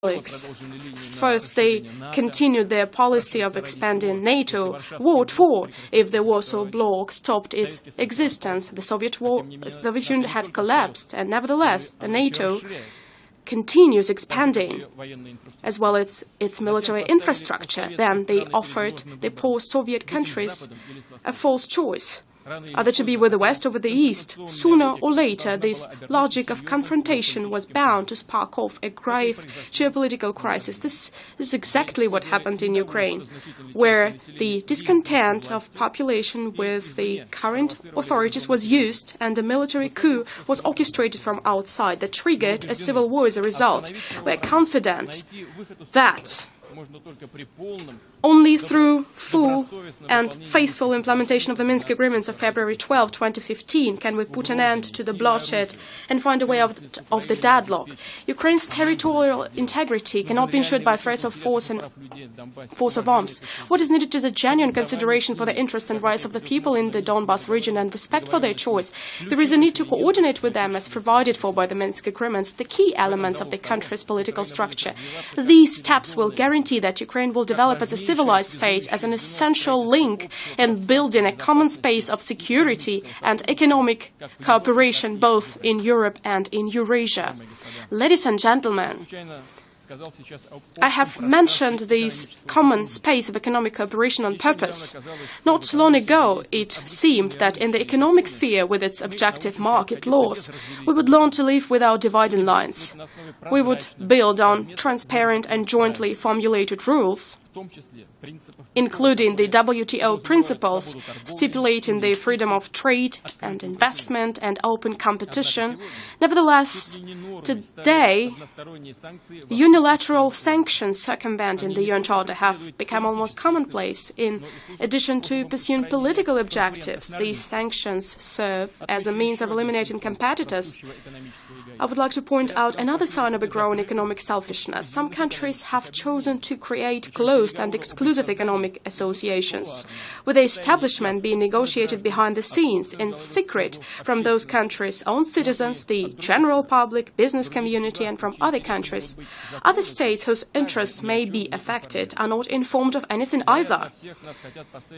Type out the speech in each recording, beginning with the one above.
First, they continued their policy of expanding NATO war to war. If the Warsaw Bloc stopped its existence, the Soviet Union had collapsed, and nevertheless, the NATO continues expanding, as well as its military infrastructure. Then they offered the post-Soviet countries a false choice, either to be with the West or with the East. Sooner or later, this logic of confrontation was bound to spark off a grave geopolitical crisis. This is exactly what happened in Ukraine, where the discontent of population with the current authorities was used and a military coup was orchestrated from outside that triggered a civil war as a result. We are confident that only through full and faithful implementation of the Minsk agreements of February 12, 2015, can we put an end to the bloodshed and find a way out of the deadlock. Ukraine's territorial integrity cannot be ensured by threat of force and force of arms. What is needed is a genuine consideration for the interests and rights of the people in the Donbas region and respect for their choice. There is a need to coordinate with them as provided for by the Minsk agreements, the key elements of the country's political structure. These steps will guarantee that Ukraine will develop as a civilized state, as an essential link in building a common space of security and economic cooperation both in Europe and in Eurasia. Ladies and gentlemen, I have mentioned this common space of economic cooperation on purpose. Not long ago, it seemed that in the economic sphere, with its objective market laws, we would learn to live without dividing lines. We would build on transparent and jointly formulated rules, including the WTO principles stipulating the freedom of trade and investment and open competition. Nevertheless, today, unilateral sanctions circumventing the UN Charter have become almost commonplace. In addition to pursuing political objectives, these sanctions serve as a means of eliminating competitors. I would like to point out another sign of a growing economic selfishness. Some countries have chosen to create closed and exclusive economic associations, with the establishment being negotiated behind the scenes, in secret, from those countries' own citizens, the general public, business community, and from other countries. Other states whose interests may be affected are not informed of anything either.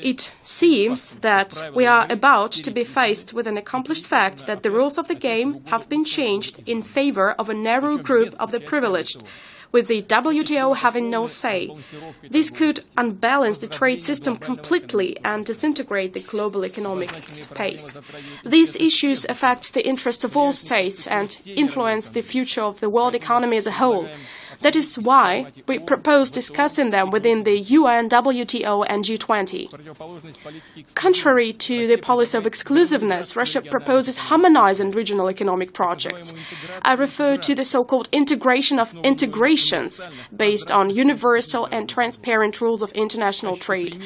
It seems that we are about to be faced with an accomplished fact that the rules of the game have been changed in favor of a narrow group of the privileged, with the WTO having no say. This could unbalance the trade system completely and disintegrate the global economic space. These issues affect the interests of all states and influence the future of the world economy as a whole. That is why we propose discussing them within the UN, WTO, and G20. Contrary to the policy of exclusiveness, Russia proposes harmonizing regional economic projects. I refer to the so-called integration of integrations based on universal and transparent rules of international trade.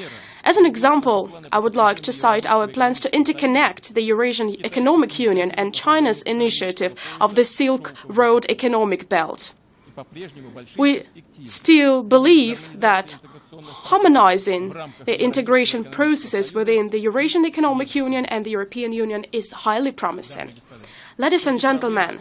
As an example, I would like to cite our plans to interconnect the Eurasian Economic Union and China's initiative of the Silk Road Economic Belt. We still believe that harmonizing the integration processes within the Eurasian Economic Union and the European Union is highly promising. Ladies and gentlemen,